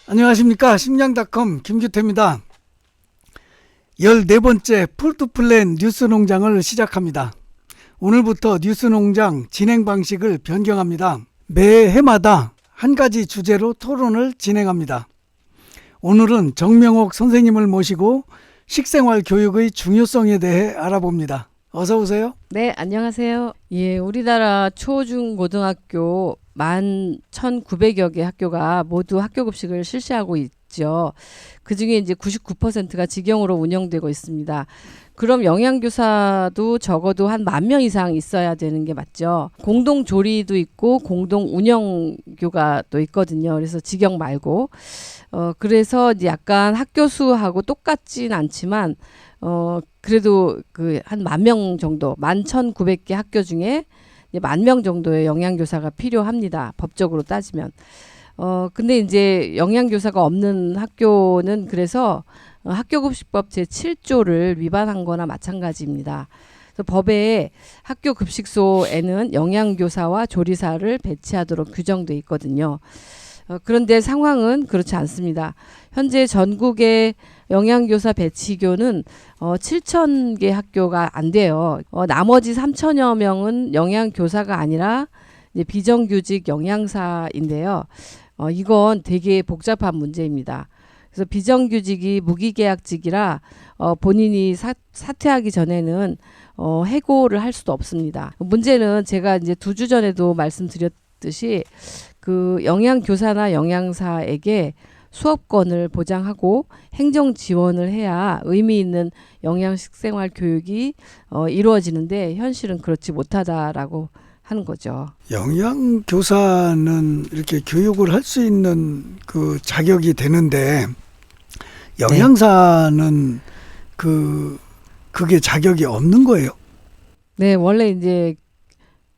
안녕하십니까. 심양닷컴 김규태입니다. 14번째 폴드플랜 뉴스농장을 시작합니다. 오늘부터 뉴스농장 진행 방식을 변경합니다. 매 해마다 한 가지 주제로 토론을 진행합니다. 오늘은 정명옥 선생님을 모시고 식생활 교육의 중요성에 대해 알아봅니다. 어서 오세요. 네, 안녕하세요. 예, 우리나라 초중고등학교 11,900여 개 학교가 모두 학교급식을 실시하고 있죠. 그중에 이제 99%가 직영으로 운영되고 있습니다. 그럼 영양교사도 적어도 한 10,000명 이상 있어야 되는 게 맞죠. 공동조리도 있고 공동운영교가 또 있거든요. 그래서 직영 말고. 그래서 이제 약간 학교 수하고 똑같진 않지만 그래도 그 한 10,000명 정도, 11,900개 학교 중에 10,000명 정도의 영양교사가 필요합니다. 법적으로 따지면. 근데 이제 영양교사가 없는 학교는 그래서 학교급식법 제7조를 위반한 거나 마찬가지입니다. 그래서 법에 학교급식소에는 영양교사와 조리사를 배치하도록 규정돼 있거든요. 그런데 상황은 그렇지 않습니다. 현재 전국의 영양교사 배치교는 7,000개 학교가 안 돼요. 나머지 3,000여 명은 영양교사가 아니라 이제 비정규직 영양사인데요. 이건 되게 복잡한 문제입니다. 그래서 비정규직이 무기계약직이라 본인이 사퇴하기 전에는 해고를 할 수도 없습니다. 문제는 제가 이제 2주 전에도 말씀드렸듯이 그 영양교사나 영양사에게 수업권을 보장하고 행정 지원을 해야 의미 있는 영양식생활 교육이 이루어지는데 현실은 그렇지 못하다라고 하는 거죠. 영양교사는 이렇게 교육을 할 수 있는 그 자격이 되는데 영양사는 그게 자격이 없는 거예요. 네, 원래 이제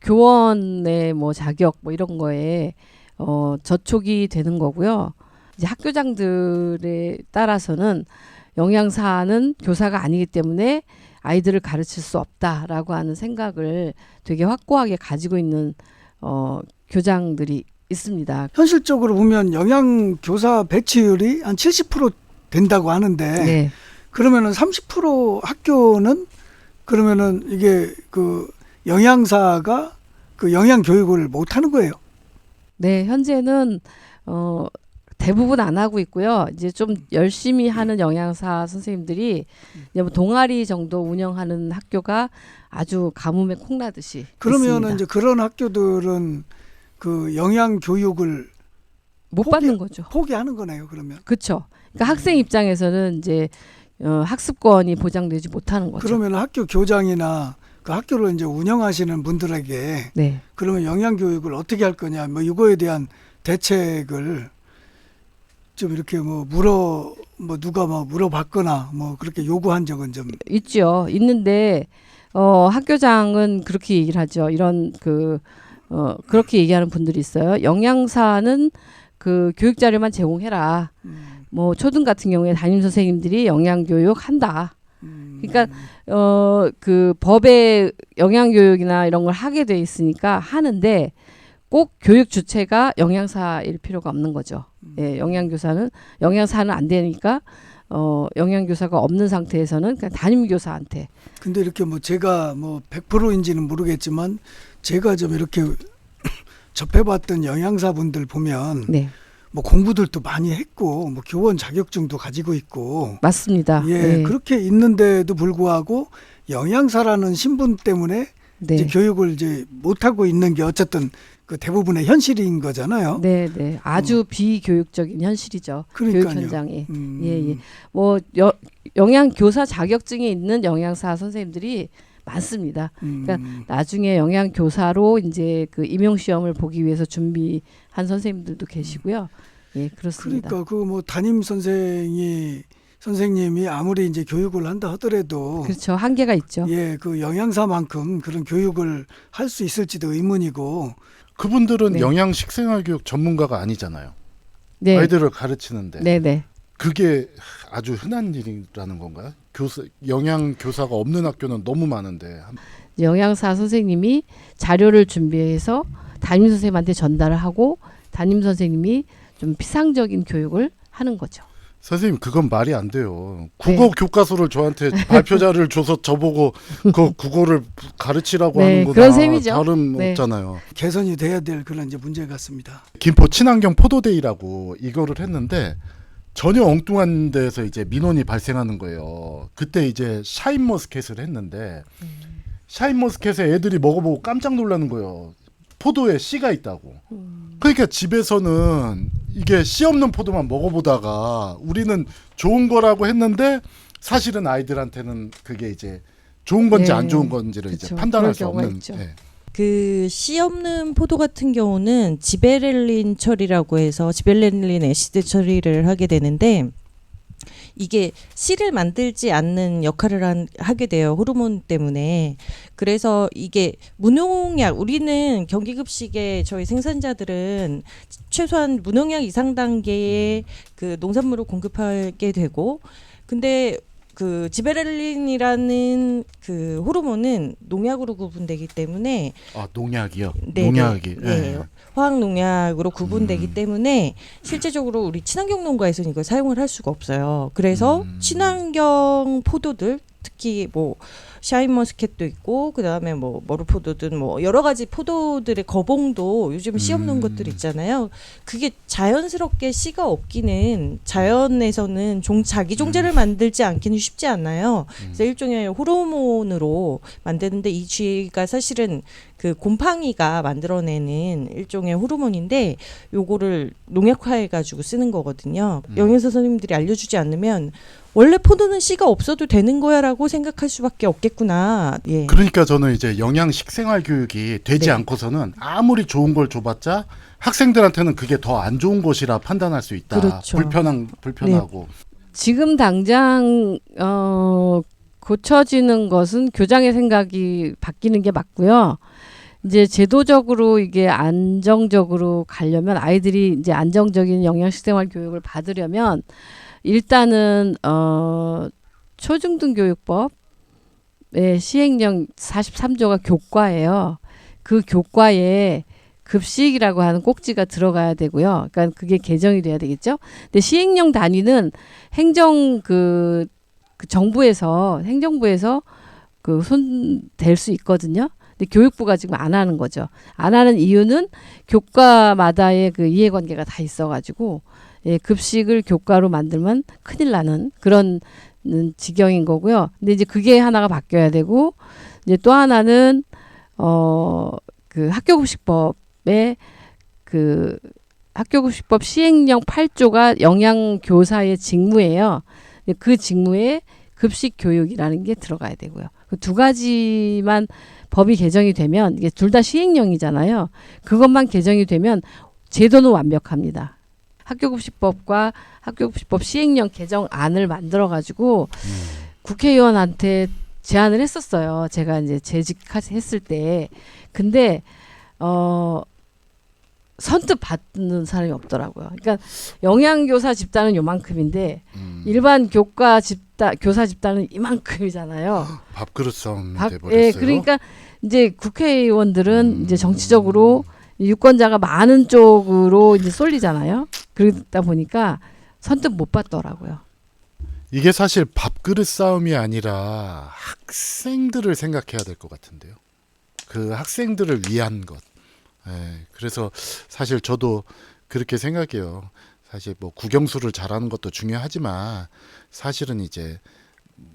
교원의 뭐 자격 뭐 이런 거에 저촉이 되는 거고요. 이제 학교장들에 따라서는 영양사는 교사가 아니기 때문에 아이들을 가르칠 수 없다라고 하는 생각을 되게 확고하게 가지고 있는 교장들이 있습니다. 현실적으로 보면 영양교사 배치율이 한 70% 된다고 하는데 네. 그러면은 30% 학교는 그러면은 이게 그 영양사가 그 영양 교육을 못 하는 거예요. 네, 현재는 대부분 안 하고 있고요. 이제 좀 열심히 하는 영양사 선생님들이 이제 뭐 동아리 정도 운영하는 학교가 아주 가뭄에 콩나듯이 그러면은 있습니다. 이제 그런 학교들은 그 영양 교육을 못 받는 거죠. 포기하는 거네요. 그러면. 그렇죠. 그러니까 학생 입장에서는 이제 학습권이 보장되지 못하는 거죠. 그러면 학교 교장이나 그 학교를 이제 운영하시는 분들에게 네. 그러면 영양 교육을 어떻게 할 거냐, 뭐 이거에 대한 대책을 좀 이렇게 누가 물어봤거나 뭐 그렇게 요구한 적은 좀 있죠. 있는데 학교장은 그렇게 얘기를 하죠. 이런 그렇게 얘기하는 분들이 있어요. 영양사는 그 교육 자료만 제공해라. 뭐 초등 같은 경우에 담임 선생님들이 영양 교육 한다. 그러니까 그 법에 영양 교육이나 이런 걸 하게 돼 있으니까 하는데 꼭 교육 주체가 영양사일 필요가 없는 거죠. 예, 영양사는 안 되니까 영양교사가 없는 상태에서는 그냥 담임교사한테. 근데 이렇게 뭐 제가 뭐 100%인지는 모르겠지만 제가 좀 이렇게 접해봤던 영양사분들 보면 네. 뭐 공부들도 많이 했고 뭐 교원 자격증도 가지고 있고 맞습니다. 예, 네. 그렇게 있는데도 불구하고 영양사라는 신분 때문에 네. 이제 교육을 이제 못 하고 있는 게 어쨌든 그 대부분의 현실인 거잖아요. 네, 네. 아주 비교육적인 현실이죠. 그러니까요. 교육 현장에. 예, 예. 뭐 영양교사 자격증이 있는 영양사 선생님들이 많습니다. 그러니까 나중에 영양교사로 이제 그 임용 시험을 보기 위해서 준비한 선생님들도 계시고요. 예, 그렇습니다. 그러니까 그 뭐 담임 선생님이 아무리 이제 교육을 한다 하더라도 그렇죠. 한계가 있죠. 예, 그 영양사만큼 그런 교육을 할 수 있을지도 의문이고. 그분들은 네. 영양식생활교육 전문가가 아니잖아요. 네. 아이들을 가르치는데 네, 네. 그게 아주 흔한 일이라는 건가요? 영양교사가 없는 학교는 너무 많은데. 영양사 선생님이 자료를 준비해서 담임 선생님한테 전달을 하고 담임 선생님이 좀 피상적인 교육을 하는 거죠. 선생님 그건 말이 안 돼요. 국어 교과서를 저한테 발표자를 줘서 저보고 그 국어를 가르치라고 네, 하는 거나 그런 셈이죠. 다름 네. 없잖아요. 개선이 돼야 될 그런 이제 문제 같습니다. 김포 친환경 포도데이라고 이거를 했는데 전혀 엉뚱한 데서 이제 민원이 발생하는 거예요. 그때 이제 샤인머스켓을 했는데 샤인머스켓에 애들이 먹어보고 깜짝 놀라는 거예요. 포도에 씨가 있다고. 그러니까 집에서는 이게 씨 없는 포도만 먹어보다가 우리는 좋은 거라고 했는데 사실은 아이들한테는 그게 이제 좋은 건지 네. 안 좋은 건지를 그쵸. 이제 판단할 그럴 수 경우가 없는. 있죠. 예. 그 씨 없는 포도 같은 경우는 지베렐린 처리라고 해서 지베렐린 애시드 처리를 하게 되는데 이게 씨를 만들지 않는 역할을 하게 돼요. 호르몬 때문에. 그래서 이게 무농약, 우리는 경기급식에 저희 생산자들은 최소한 무농약 이상 단계의 그 농산물을 공급하게 되고, 근데 그 지베렐린이라는 그 호르몬은 농약으로 구분되기 때문에 아 농약이요. 네, 농약이. 네. 예. 화학 농약으로 구분되기 때문에 실제적으로 우리 친환경 농가에서는 이걸 사용을 할 수가 없어요. 그래서 친환경 포도들 특히 뭐 샤인머스켓도 있고 그다음에 뭐 머루포도든 뭐 여러 가지 포도들의 거봉도 요즘 씨 없는 것들 있잖아요. 그게 자연스럽게 씨가 없기는 자연에서는 자기 종자를 만들지 않기는 쉽지 않아요. 그래서 일종의 호르몬으로 만드는데 이 쥐가 사실은 그 곰팡이가 만들어내는 일종의 호르몬인데 요거를 농약화해 가지고 쓰는 거거든요. 영양사 선생님들이 알려주지 않으면 원래 포도는 씨가 없어도 되는 거야라고 생각할 수밖에 없겠구나. 예. 그러니까 저는 이제 영양 식생활 교육이 되지 네. 않고서는 아무리 좋은 걸 줘봤자 학생들한테는 그게 더 안 좋은 것이라 판단할 수 있다. 그렇죠. 불편하고. 지금 당장 고쳐지는 것은 교장의 생각이 바뀌는 게 맞고요. 이제 제도적으로 이게 안정적으로 가려면 아이들이 이제 안정적인 영양식생활 교육을 받으려면 일단은 초중등교육법의 시행령 43조가 교과예요. 그 교과에 급식이라고 하는 꼭지가 들어가야 되고요. 그러니까 그게 개정이 돼야 되겠죠. 근데 시행령 단위는 행정부에서 그 손 댈 수 있거든요. 근데 교육부가 지금 안 하는 거죠. 안 하는 이유는 교과마다의 그 이해관계가 다 있어가지고 급식을 교과로 만들면 큰일 나는 그런 지경인 거고요. 근데 이제 그게 하나가 바뀌어야 되고 이제 또 하나는 그 학교급식법의 그 학교급식법 시행령 8조가 영양교사의 직무예요. 그 직무에 급식 교육이라는 게 들어가야 되고요. 그 두 가지만 법이 개정이 되면 이게 둘 다 시행령이잖아요. 그것만 개정이 되면 제도는 완벽합니다. 학교급식법과 학교급식법 시행령 개정안을 만들어가지고 국회의원한테 제안을 했었어요. 제가 이제 재직했을 때. 근데 선뜻 받는 사람이 없더라고요. 그러니까 영양교사 집단은 요만큼인데 일반 교사 집단은 이만큼이잖아요. 밥그릇 싸움이 돼버렸어요. 예, 그러니까 이제 국회의원들은 이제 정치적으로 유권자가 많은 쪽으로 이제 쏠리잖아요. 그러다 보니까 선뜻 못 받더라고요. 이게 사실 밥그릇 싸움이 아니라 학생들을 생각해야 될 것 같은데요. 그 학생들을 위한 것. 예, 그래서 사실 저도 그렇게 생각해요. 사실 뭐 국영수를 잘하는 것도 중요하지만 사실은 이제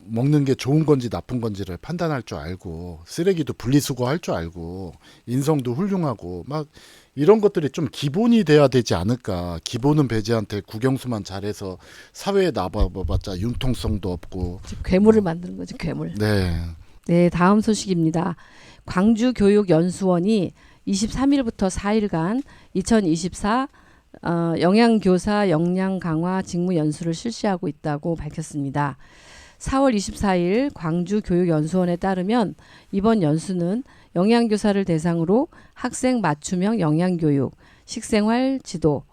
먹는 게 좋은 건지 나쁜 건지를 판단할 줄 알고 쓰레기도 분리수거할 줄 알고 인성도 훌륭하고 막 이런 것들이 좀 기본이 돼야 되지 않을까. 기본은 배제한테 국영수만 잘해서 사회에 나와봤자 융통성도 없고. 괴물을 만드는 거죠, 괴물. 네. 네, 다음 소식입니다. 광주교육연수원이 23일부터 4일간 2024 영양교사 역량강화 직무연수를 실시하고 있다고 밝혔습니다. 4월 24일 광주교육연수원에 따르면 이번 연수는 영양교사를 대상으로 학생 맞춤형 영양교육, 식생활 지도,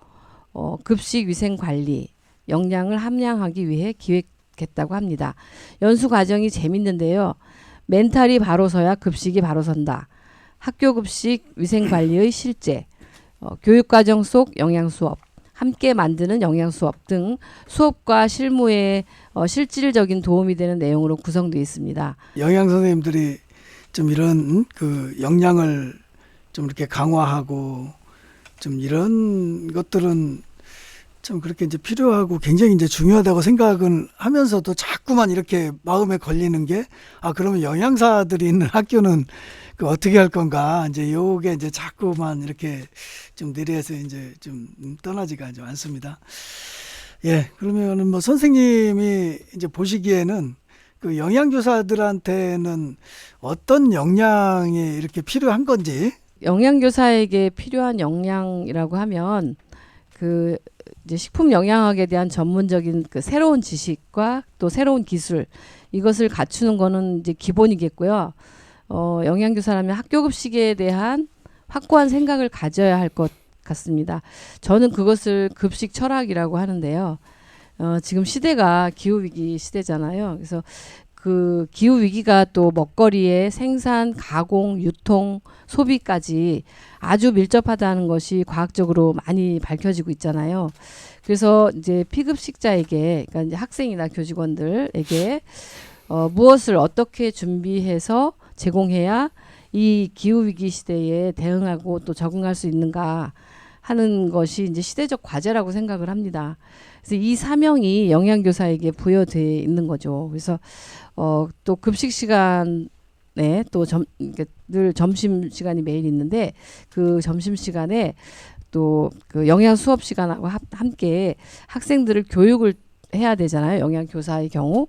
급식위생관리, 영양을 함량하기 위해 기획했다고 합니다. 연수 과정이 재밌는데요. 멘탈이 바로 서야 급식이 바로 선다. 학교 급식 위생관리의 실제, 교육과정 속 영양수업, 함께 만드는 영양 수업 등 수업과 실무에 실질적인 도움이 되는 내용으로 구성되어 있습니다. 영양 선생님들이 좀 이런 그 역량을 좀 이렇게 강화하고 좀 이런 것들은 좀 그렇게 이제 필요하고 굉장히 이제 중요하다고 생각은 하면서도 자꾸만 이렇게 마음에 걸리는 게 그러면 영양사들이 있는 학교는 그 어떻게 할 건가 이제 요게 이제 자꾸만 이렇게 좀 내려서 이제 좀 떠나지가 좀 않습니다. 예, 그러면은 뭐 선생님이 이제 보시기에는 그 영양교사들한테는 어떤 역량이 이렇게 필요한 건지. 영양교사에게 필요한 역량이라고 하면 그 이제 식품 영양학에 대한 전문적인 그 새로운 지식과 또 새로운 기술 이것을 갖추는 거는 이제 기본이겠고요. 영양교사라면 학교 급식에 대한 확고한 생각을 가져야 할 것 같습니다. 저는 그것을 급식 철학이라고 하는데요. 지금 시대가 기후위기 시대잖아요. 그래서 그 기후위기가 또 먹거리의 생산, 가공, 유통, 소비까지 아주 밀접하다는 것이 과학적으로 많이 밝혀지고 있잖아요. 그래서 이제 피급식자에게, 그러니까 이제 학생이나 교직원들에게 무엇을 어떻게 준비해서 제공해야 이 기후위기 시대에 대응하고 또 적응할 수 있는가 하는 것이 이제 시대적 과제라고 생각을 합니다. 그래서 이 사명이 영양교사에게 부여되어 있는 거죠. 그래서 또 급식 시간에 또 늘 점심 시간이 매일 있는데 그 점심 시간에 또 그 영양 수업 시간하고 함께 학생들을 교육을 해야 되잖아요. 영양교사의 경우.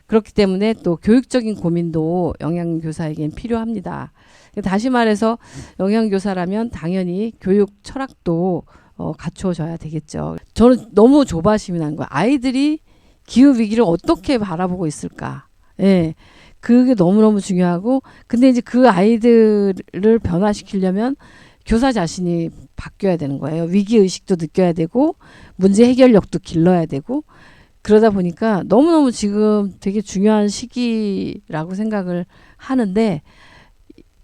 그렇기 때문에 또 교육적인 고민도 영양교사에겐 필요합니다. 다시 말해서 영양교사라면 당연히 교육 철학도 갖춰져야 되겠죠. 저는 너무 조바심이 난 거예요. 아이들이 기후위기를 어떻게 바라보고 있을까. 예. 그게 너무너무 중요하고, 근데 이제 그 아이들을 변화시키려면 교사 자신이 바뀌어야 되는 거예요. 위기의식도 느껴야 되고, 문제 해결력도 길러야 되고, 그러다 보니까 너무너무 지금 되게 중요한 시기라고 생각을 하는데,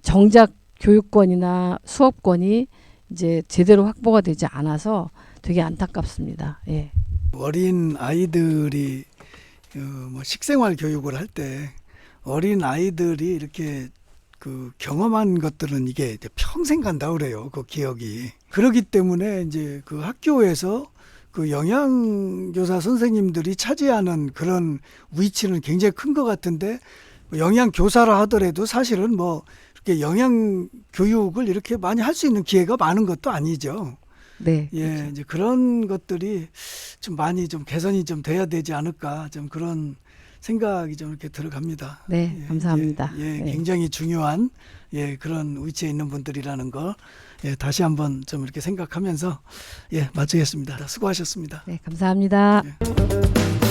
정작 교육권이나 수업권이 이제 제대로 확보가 되지 않아서 되게 안타깝습니다. 예. 어린 아이들이 뭐 식생활 교육을 할 때 어린 아이들이 이렇게 그 경험한 것들은 이게 이제 평생 간다 그래요. 그 기억이. 그렇기 때문에 이제 그 학교에서 그 영양교사 선생님들이 차지하는 그런 위치는 굉장히 큰 것 같은데, 영양교사라 하더라도 사실은 뭐 이렇게 영양 교육을 이렇게 많이 할 수 있는 기회가 많은 것도 아니죠. 네. 예, 그렇죠. 이제 그런 것들이 좀 많이 좀 개선이 좀 돼야 되지 않을까, 좀 그런 생각이 좀 이렇게 들어갑니다. 네, 감사합니다. 예, 네. 굉장히 중요한 그런 위치에 있는 분들이라는 거 다시 한번 좀 이렇게 생각하면서 마치겠습니다. 수고하셨습니다. 네, 감사합니다. 예.